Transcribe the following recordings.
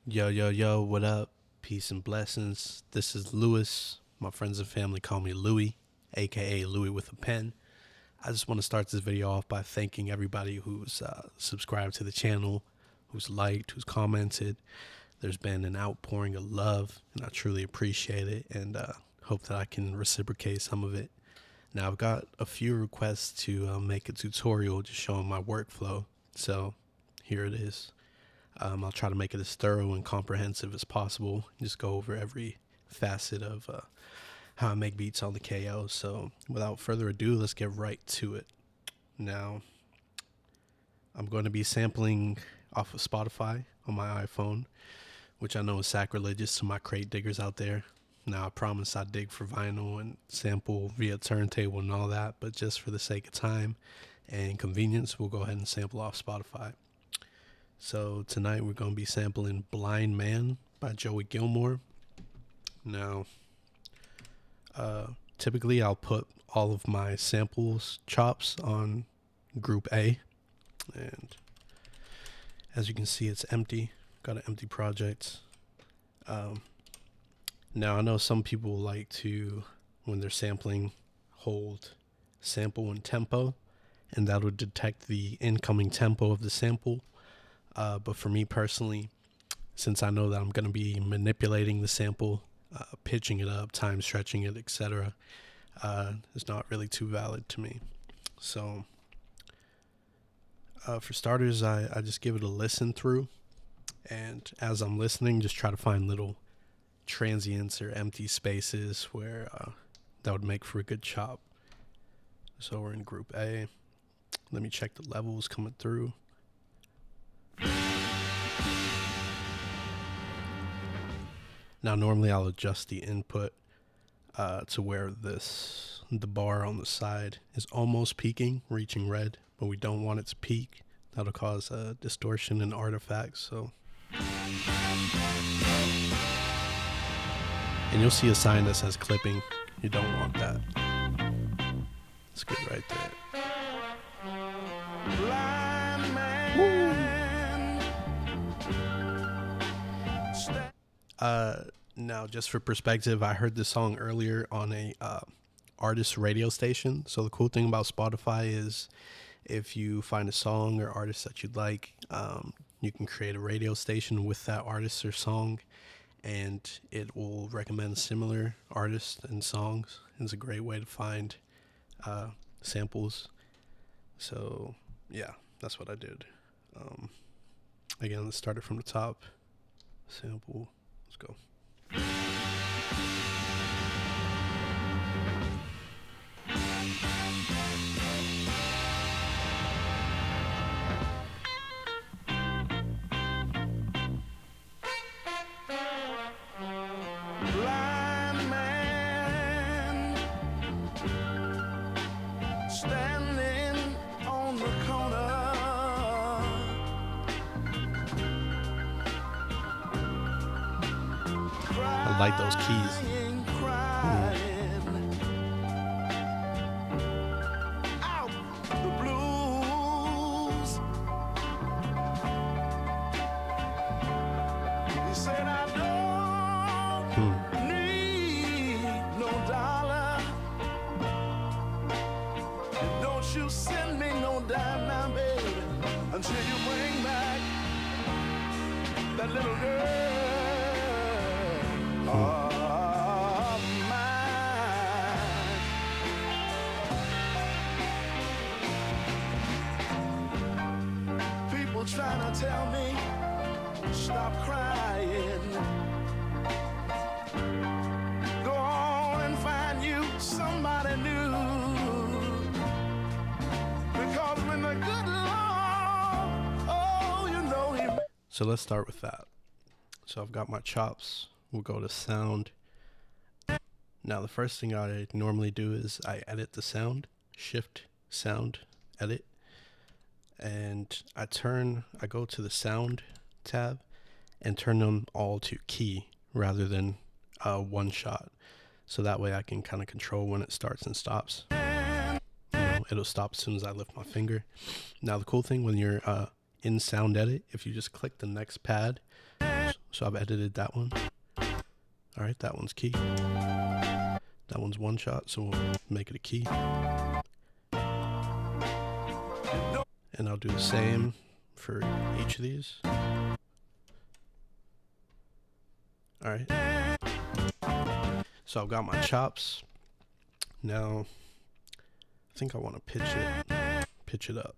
Yo, yo, yo, what up? Peace and blessings. This is Lewis. My friends and family call me Louie, aka Louie with a pen. I just want to start this video off by thanking everybody who's subscribed to the channel, who's liked, who's commented. There's been an outpouring of love, and I truly appreciate it, and hope that I can reciprocate some of it. Now, I've got a few requests to make a tutorial just showing my workflow, so here it is. I'll try to make it as thorough and comprehensive as possible. Just go over every facet of how I make beats on the KO. So without further ado, let's get right to it. Now, I'm going to be sampling off of Spotify on my iPhone, which I know is sacrilegious to my crate diggers out there. Now, I promise I dig for vinyl and sample via turntable and all that, but just for the sake of time and convenience, we'll go ahead and sample off Spotify. So tonight we're going to be sampling Blind Man by Joey Gilmore. Now, typically I'll put all of my samples chops on group A. And as you can see, it's empty. Got an empty project. Now I know some people like to, when they're sampling, hold sample and tempo, and that would detect the incoming tempo of the sample. But for me personally, since I know that I'm going to be manipulating the sample, pitching it up, time stretching it, etc., it's not really too valid to me. So for starters, I just give it a listen through. And as I'm listening, just try to find little transients or empty spaces where that would make for a good chop. So we're in group A. Let me check the levels coming through. Now, normally I'll adjust the input to where the bar on the side is almost peaking, reaching red, but we don't want it to peak. That'll cause distortion and artifacts. So, and you'll see a sign that says clipping. You don't want that. It's good right there. Blind man. Now, just for perspective, I heard this song earlier on a artist radio station. So the cool thing about Spotify is if you find a song or artist that you'd like, you can create a radio station with that artist or song, and it will recommend similar artists and songs. It's a great way to find samples. So yeah, that's what I did. Again, let's start it from the top. Sample. Let's go. Blind man standing on the corner. I like those keys. Out the blues. He said, I don't need no dollar. Don't you send me no dime now, baby, until you bring back that little girl. People trying to tell me stop crying, go on and find you somebody new, because when the good Lord, oh, you know he. So let's start with that. So I've got my chops. We'll go to sound. Now the first thing I normally do is I edit the sound, shift, sound, edit. And I go to the sound tab and turn them all to key rather than one shot. So that way I can kind of control when it starts and stops. It'll stop as soon as I lift my finger. Now the cool thing when you're in sound edit, if you just click the next pad, So I've edited that one. All right, that one's key. That one's one shot, so we'll make it a key. And I'll do the same for each of these. All right. So I've got my chops. Now, I think I want to pitch it up.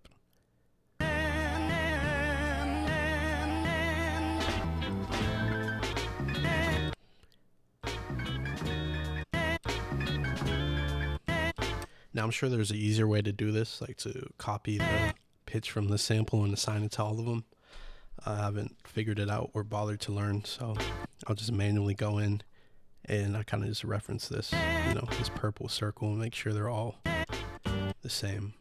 Now I'm sure there's an easier way to do this, like to copy the pitch from the sample and assign it to all of them. I haven't figured it out or bothered to learn, so I'll just manually go in and I kind of just reference this, this purple circle and make sure they're all the same.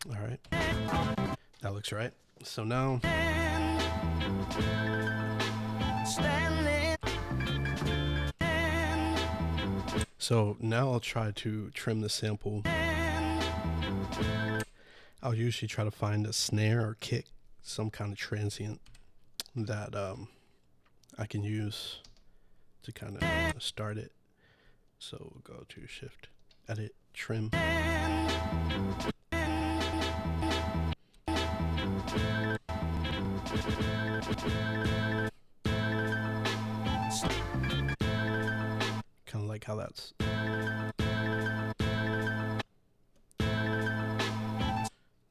All right, that looks right. So now I'll try to trim the sample. I'll usually try to find a snare or kick, some kind of transient that I can use to kind of start it. So we'll go to Shift, Edit, Trim. Kind of like how that's.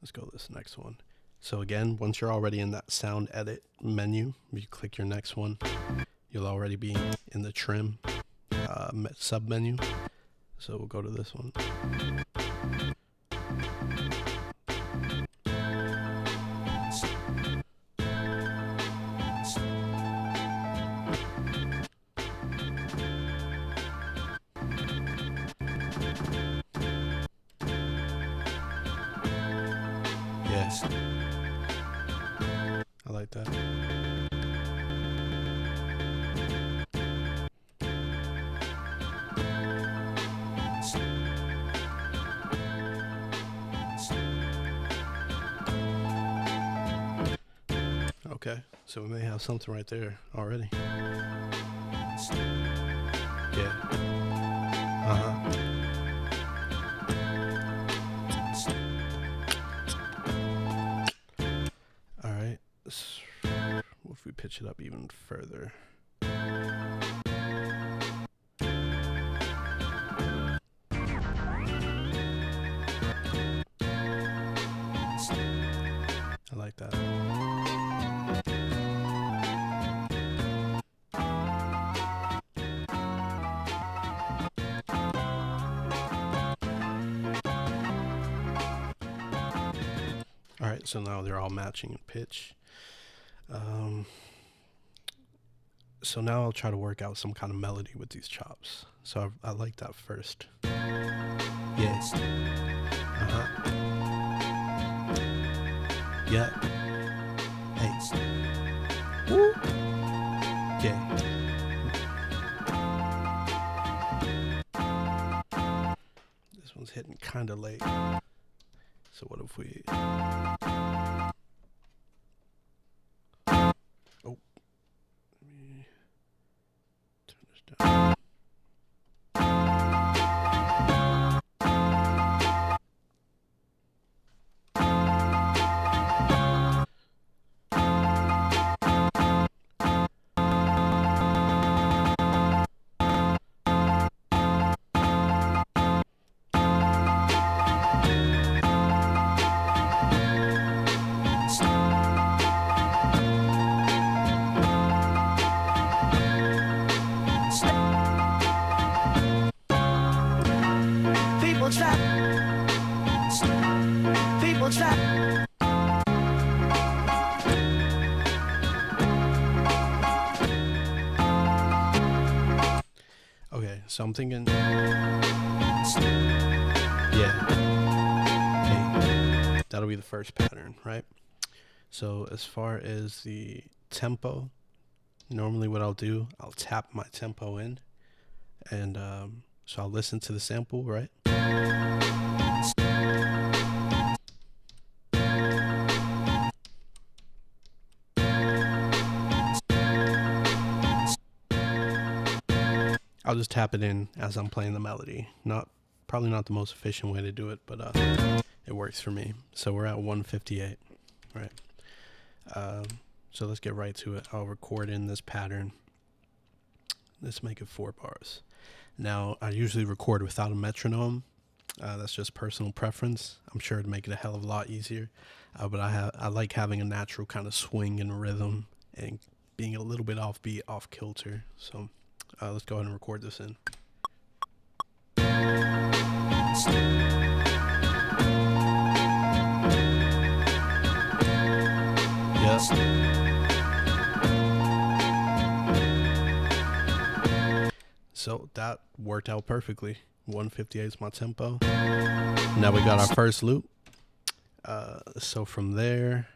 Let's go this next one. So again, once you're already in that sound edit menu, you click your next one, you'll already be in the trim sub menu. So we'll go to this one. Yes, I like that. Okay, so we may have something right there already. Yeah. All right. What if we pitch it up even further? I like that. All right, so now they're all matching in pitch. So now I'll try to work out some kind of melody with these chops. So I like that first. Yes. Yeah. Hey. Woo. Yeah. This one's hitting kind of late. So what if we... Oh. Let me turn this down. Okay, so I'm thinking, yeah, hey, that'll be the first pattern, right? So as far as the tempo, normally what I'll do, I'll tap my tempo in, And so I'll listen to the sample, right? I'll just tap it in as I'm playing the melody. Probably not the most efficient way to do it, but it works for me. So we're at 158, right? So let's get right to it. I'll record in this pattern. Let's make it 4 bars. Now, I usually record without a metronome. That's just personal preference. I'm sure it'd make it a hell of a lot easier. But I like having a natural kind of swing and rhythm and being a little bit offbeat, off kilter. So let's go ahead and record this in. Yes. So that worked out perfectly. 158 is my tempo. Now we got our first loop. So from there,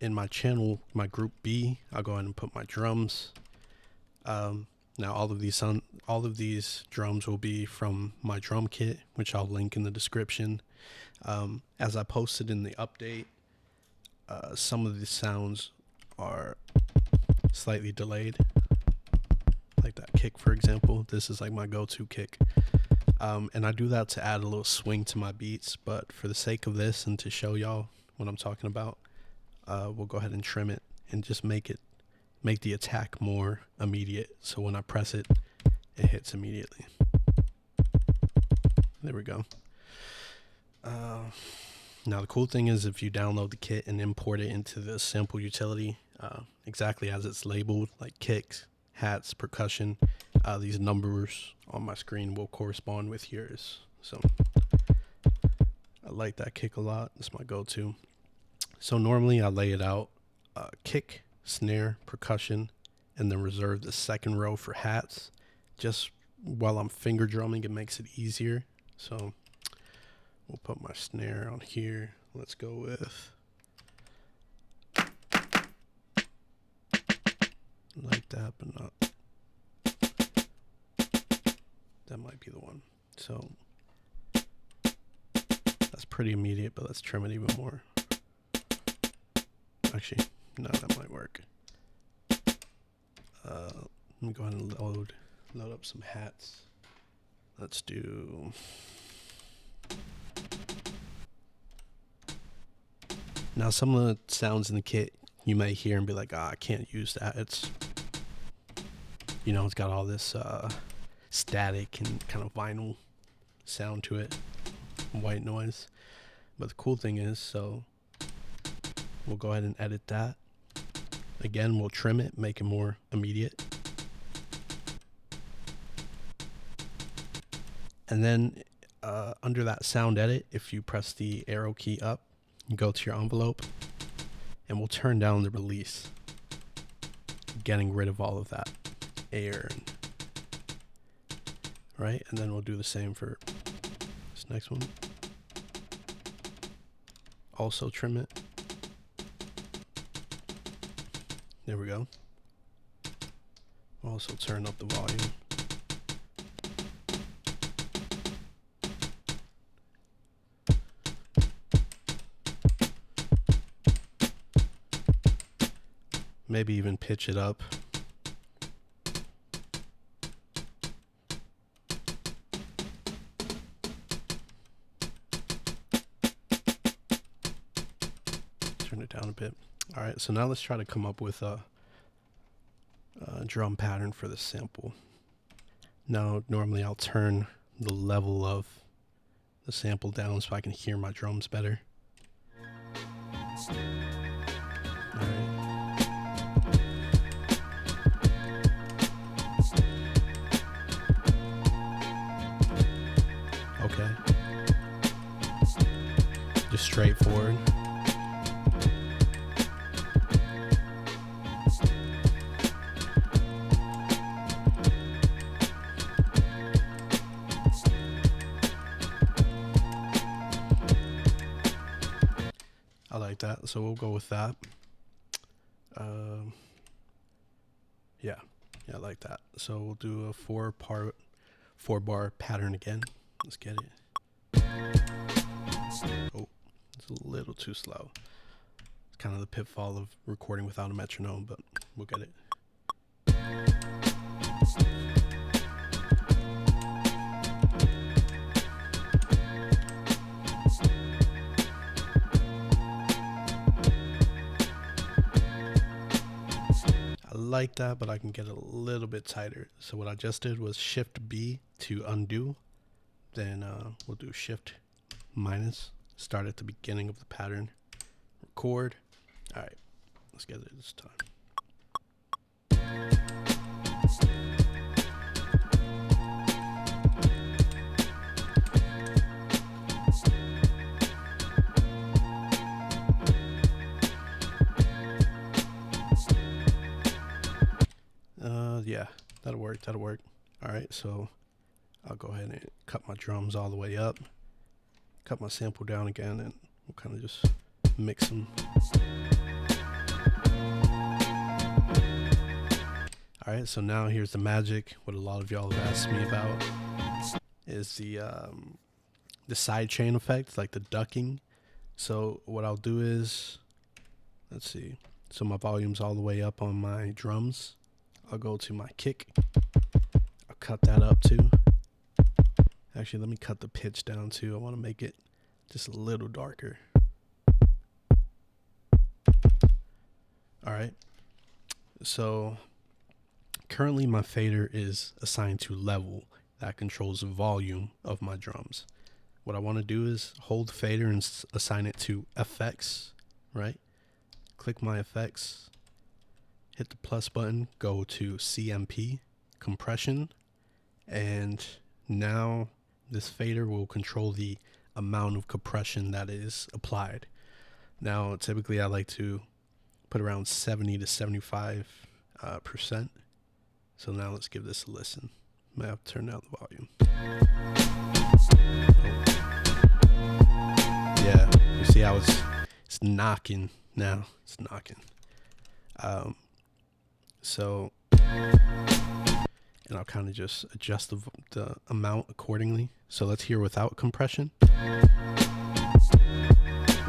in my channel, my group B, I'll go ahead and put my drums. Now all of these drums will be from my drum kit, which I'll link in the description. As I posted in the update, some of the sounds are slightly delayed. Like that kick, for example. This is like my go-to kick. And I do that to add a little swing to my beats, but for the sake of this and to show y'all what I'm talking about, we'll go ahead and trim it and just make the attack more immediate. So when I press it, it hits immediately. There we go. Now the cool thing is if you download the kit and import it into the sample utility, exactly as it's labeled, like kicks, hats, percussion, these numbers on my screen will correspond with yours. So I like that kick a lot. It's my go-to. So normally I lay it out, kick, snare, percussion, and then reserve the second row for hats. Just while I'm finger drumming, it makes it easier. So we'll put my snare on here. Let's go with like that, but not. That might be the one. So that's pretty immediate, but let's trim it even more. Actually, no, that might work. Let me go ahead and load up some hats. Let's do. Now some of the sounds in the kit you may hear and be like, I can't use that. It's got all this static and kind of vinyl sound to it, white noise. But the cool thing is, so we'll go ahead and edit that. Again, we'll trim it, make it more immediate. And then under that sound edit, if you press the arrow key up, you go to your envelope, and we'll turn down the release, getting rid of all of that air. Right? And then we'll do the same for this next one. Also trim it. There we go. Also turn up the volume. Maybe even pitch it up. Turn it down a bit. All right, so now let's try to come up with a drum pattern for the sample. Now, normally I'll turn the level of the sample down so I can hear my drums better. All right. Okay. Just straightforward. I like that, so we'll go with that. Yeah. Yeah, I like that. So we'll do a four bar pattern again. Let's get it. Oh, it's a little too slow. It's kind of the pitfall of recording without a metronome, but we'll get it. I like that, but I can get a little bit tighter. So what I just did was Shift B to undo. Then we'll do Shift minus, start at the beginning of the pattern, record. All right, let's get it this time. Yeah, that'll work. All right, so I'll go ahead and cut my drums all the way up, cut my sample down again, and we'll kind of just mix them. All right, so now here's the magic. What a lot of y'all have asked me about is the side chain effect, like the ducking. So what I'll do is, let's see. So my volume's all the way up on my drums. I'll go to my kick. I'll cut that up too. Actually, let me cut the pitch down too. I want to make it just a little darker. All right. So currently my fader is assigned to level. That controls the volume of my drums. What I want to do is hold fader and assign it to effects, right? Click my effects. Hit the plus button, go to CMP, compression, and now this fader will control the amount of compression that is applied. Now, typically I like to put around 70 to 75%. So now let's give this a listen. I might have to turn down the volume. Yeah, you see how it's knocking now. It's knocking. So, and I'll kind of just adjust the amount accordingly. So let's hear without compression.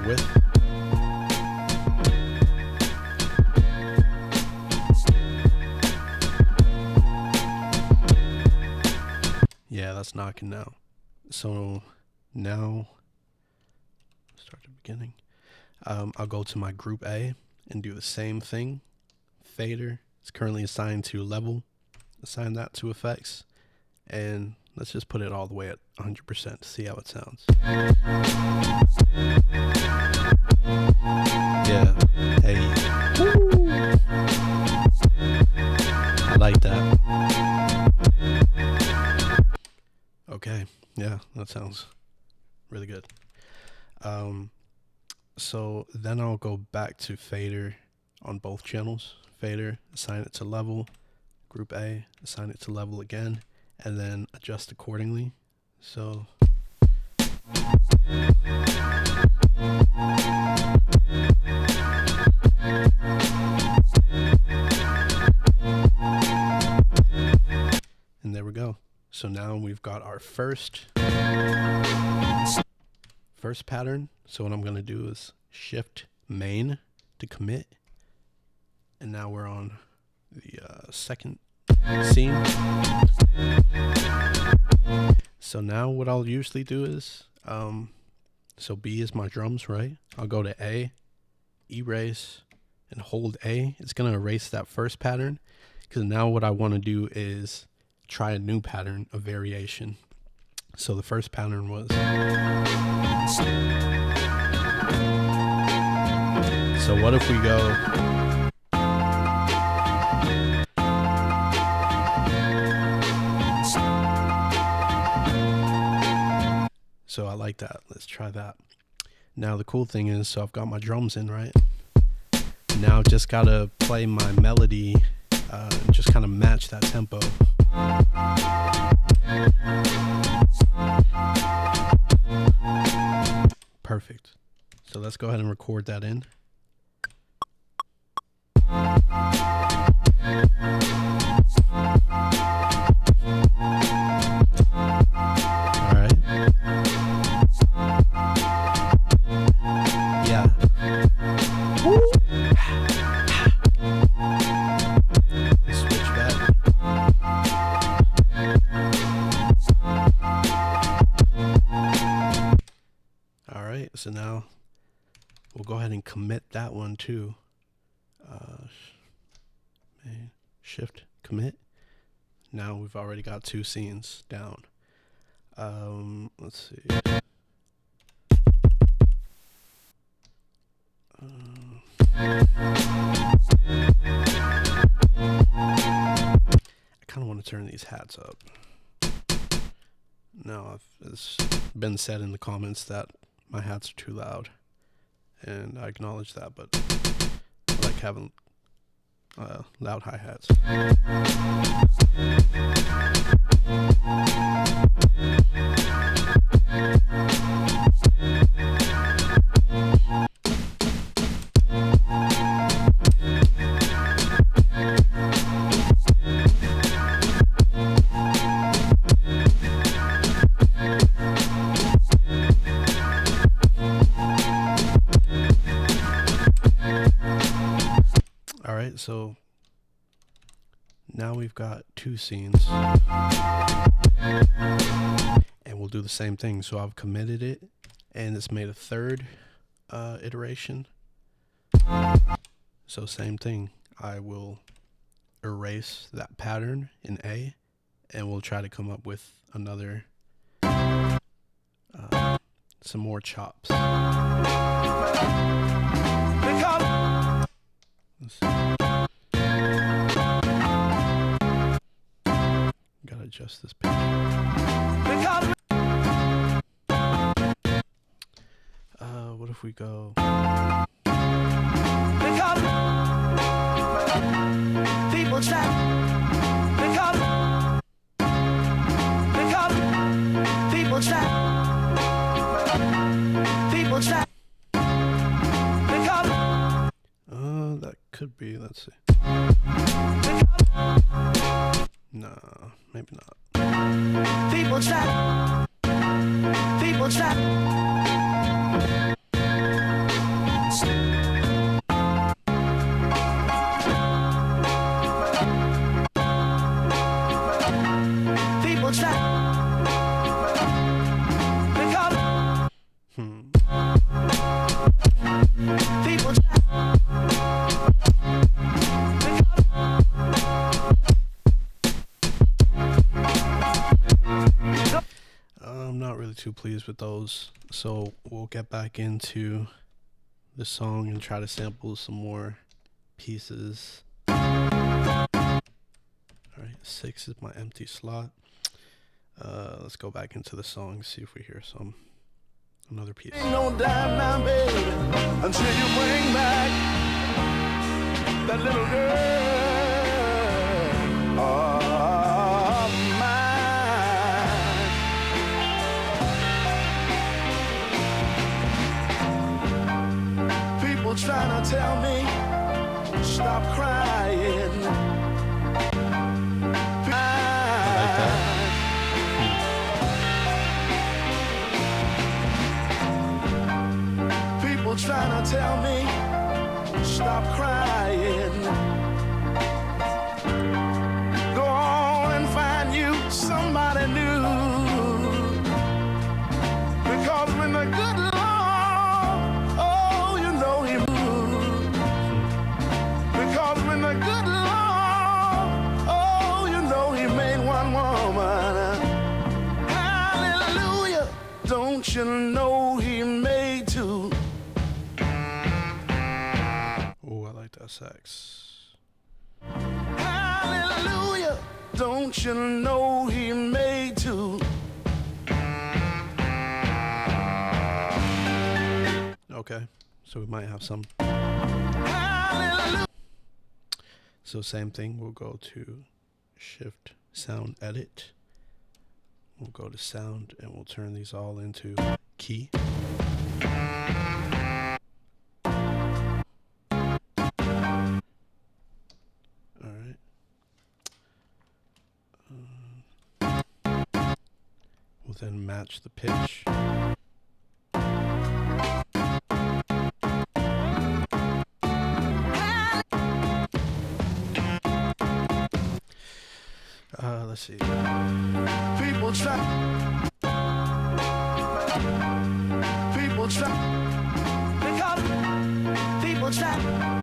With. Yeah, that's knocking now. So now, start at the beginning. I'll go to my group A and do the same thing. Fader. It's currently assigned to level. Assign that to effects. And let's just put it all the way at 100% to see how it sounds. Yeah. Hey. Woo. I like that. Okay. Yeah, that sounds really good. So then I'll go back to fader on both channels. Fader, assign it to level. Group A, assign it to level again, and then adjust accordingly. So and there we go. So now we've got our first pattern. So what I'm going to do is shift main to commit. And now we're on the second scene. So now what I'll usually do is, so B is my drums, right? I'll go to A, erase, and hold A. It's going to erase that first pattern. Because now what I want to do is try a new pattern, a variation. So the first pattern was. So what if we go. So I like that. Let's try that. Now the cool thing is, so I've got my drums in, right? Now just gotta play my melody, just kind of match that tempo. Perfect. So let's go ahead and record that in. So now we'll go ahead and commit that one too. Shift commit. Now we've already got 2 scenes down. Let's see. I kind of want to turn these hats up. Now, it's been said in the comments that my hats are too loud, and I acknowledge that, but I like having loud hi-hats. Alright, so now we've got 2 scenes, and we'll do the same thing. So I've committed it, and it's made a 3rd iteration. So same thing, I will erase that pattern in A, and we'll try to come up with another, some more chops. Let's see. Gotta adjust this page. What if we go? People chat. People chat. People chat. That could be. Let's see. Nah, maybe not. People chat. People chat. People chat. People chat. I'm not really too pleased with those, so we'll get back into the song and try to sample some more pieces. Alright, 6 is my empty slot. Let's go back into the song, see if we hear another piece. Ain't no dime now, baby, until you bring back that little girl. Trying to tell me stop crying. I like that. People trying to tell me stop crying. Go on and find you somebody new, because when the good Lord, the good Lord, oh, you know he made one woman. Hallelujah, don't you know he made 2? Oh, I like that sax. Hallelujah, don't you know he made 2? Okay, so we might have some. Hallelujah. So same thing, we'll go to Shift Sound Edit. We'll go to Sound and we'll turn these all into key. Alright. We'll then match the pitch. Let's see. People try. People try. I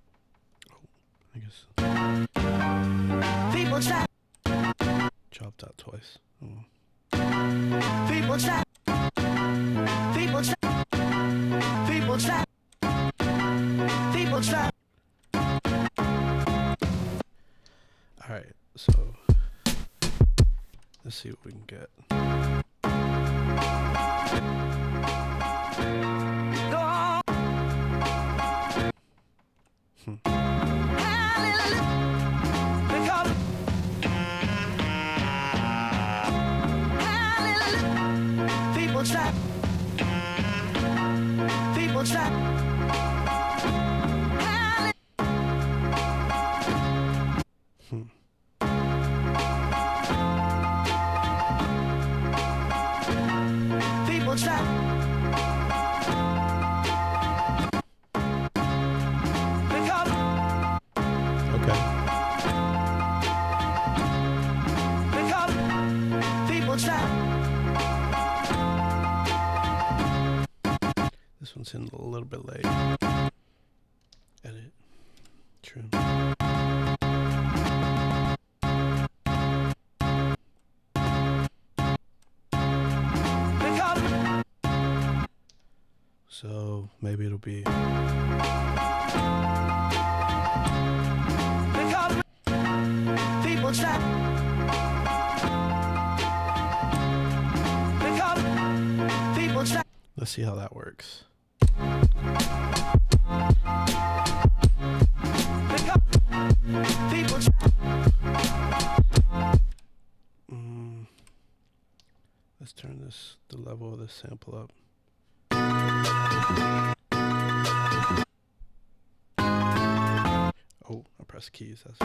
guess People try. chopped out twice. Oh. People try. People try. People try. People try. All right, so let's see what we can get. Go on. Hallelujah. Because hallelujah. People try. People try. Hallelujah. People try. Because Okay. because people try. This one's in a little bit late. Edit. True. Because So maybe it'll be because people try. Because people try. let's see how that works. Because people try. Let's turn the level of this sample up. Oh, I pressed keys. That's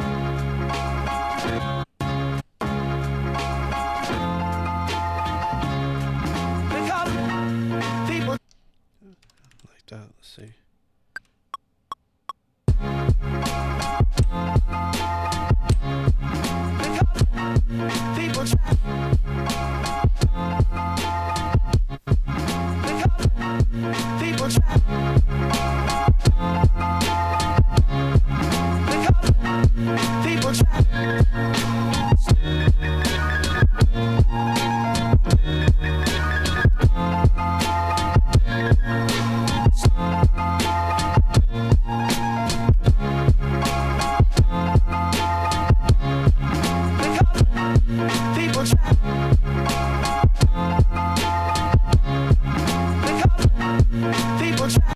Because people like that. Let's see. people try. Because people try. Because people try. Because people try. Because people try.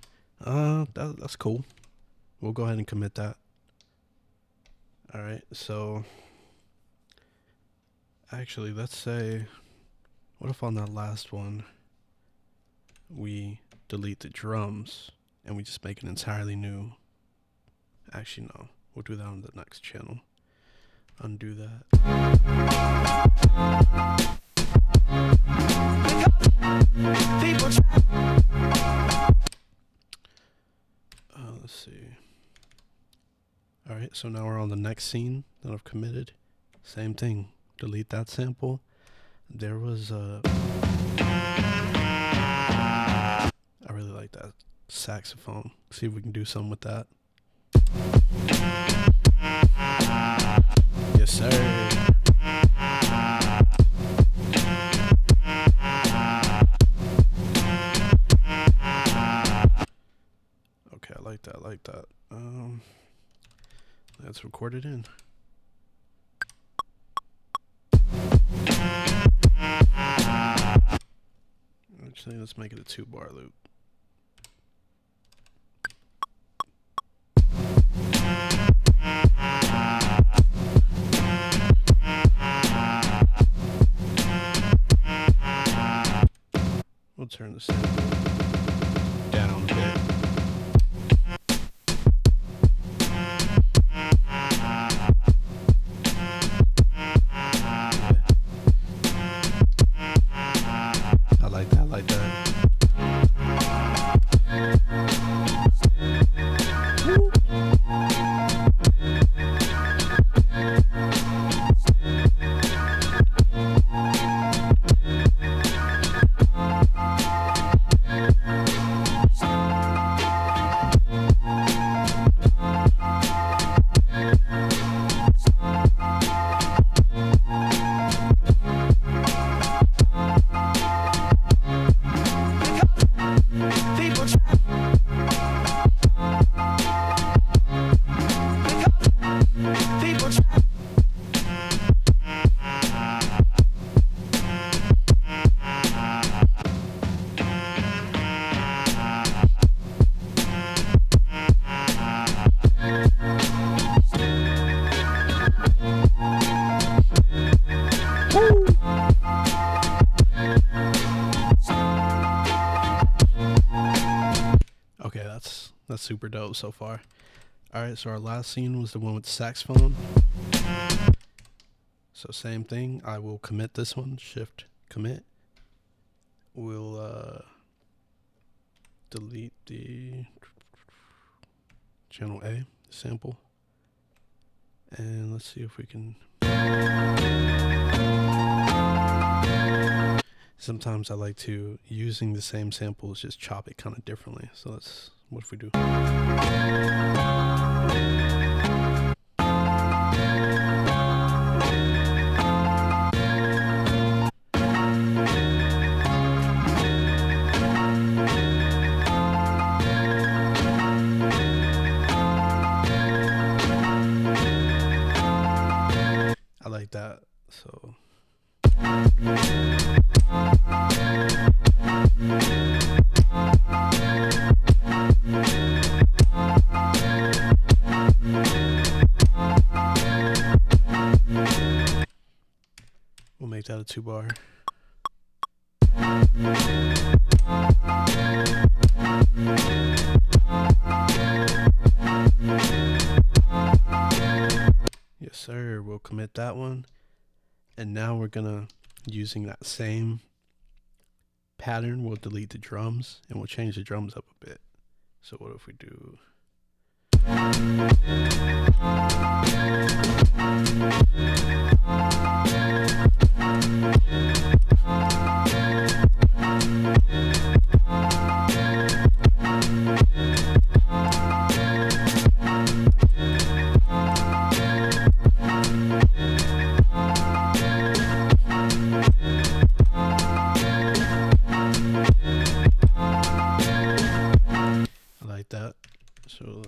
That's cool. We'll go ahead and commit that. All right, so actually, let's say, what if on that last one we delete the drums and we just make an entirely new? Actually, no, we'll do that on the next channel. Undo that. People try. Let's see. All right, so now we're on the next scene that I've committed. Same thing. Delete that sample. There was a. I really like that saxophone. See if we can do something with that. Yes, sir. Okay, I like that. I like that. Let's record it in. Actually, let's make it a 2-bar loop. We'll turn the sample down a bit. I like that. I like that. That's super dope so far. All right, so our last scene was the one with the saxophone. So same thing. I will commit this one. Shift commit. We'll delete the channel A sample, and let's see if we can. Sometimes I like to, using the same samples, just chop it kind of differently. So let's, what if we do? I like that, so. We'll make that a 2-bar. Yes, sir. We'll commit that one. And now we're gonna, using that same pattern, we'll delete the drums and we'll change the drums up a bit. So what if we do? I like that. So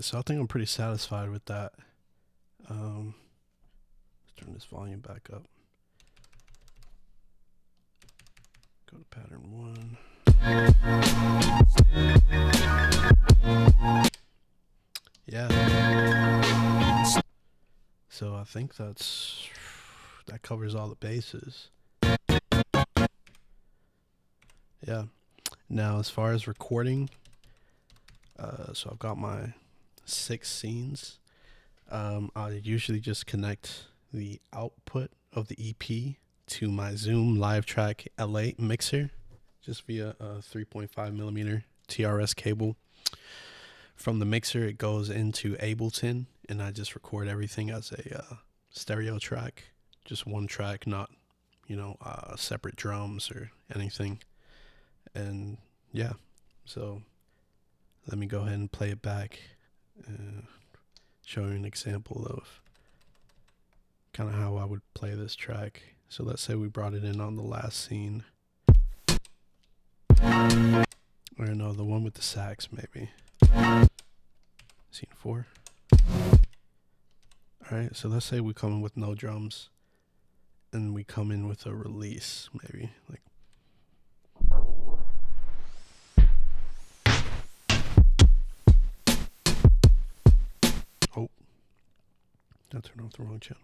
so I think I'm pretty satisfied with that. Let's turn this volume back up. Go to pattern 1. Yeah. So I think that covers all the bases. Yeah. Now as far as recording, so I've got my 6 scenes. I usually just connect the output of the EP to my Zoom Live Track L8 mixer, just via a 3.5 millimeter TRS cable. From the mixer, it goes into Ableton, and I just record everything as a stereo track, just one track, not separate drums or anything. And yeah, so let me go ahead and play it back. Show you an example of kind of how I would play this track. So let's say we brought it in on the last scene. Or no, the one with the sax maybe. Scene 4. Alright, so let's say we come in with no drums. And we come in with a release maybe. Like I turned off the wrong channel.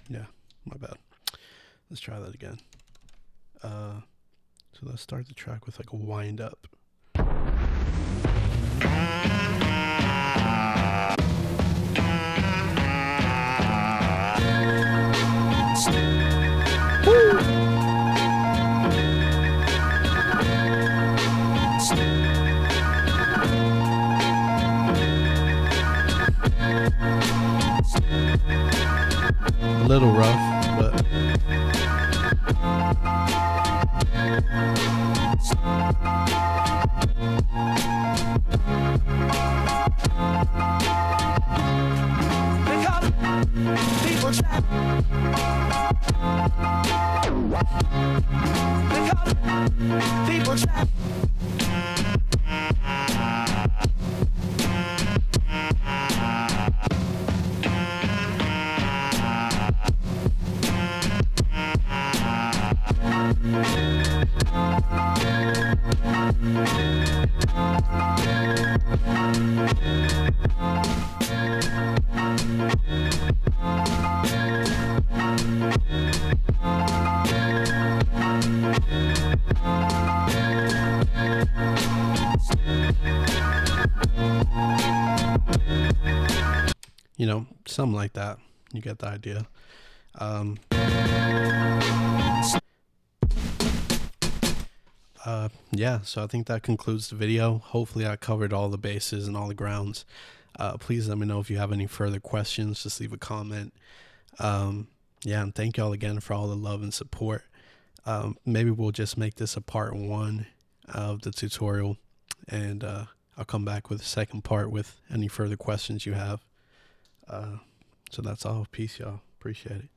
Yeah, my bad. Let's try that again. So let's start the track with like a wind up. A little rough, but Because people trap. Because people trap. you know, something like that. You get the idea. Yeah, so I think that concludes the video. Hopefully I covered all the bases and all the grounds. Please let me know if you have any further questions. Just leave a comment. Yeah, and thank y'all again for all the love and support. Maybe we'll just make this a part 1 of the tutorial, and I'll come back with a second part with any further questions you have. So that's all. Peace, y'all. Appreciate it.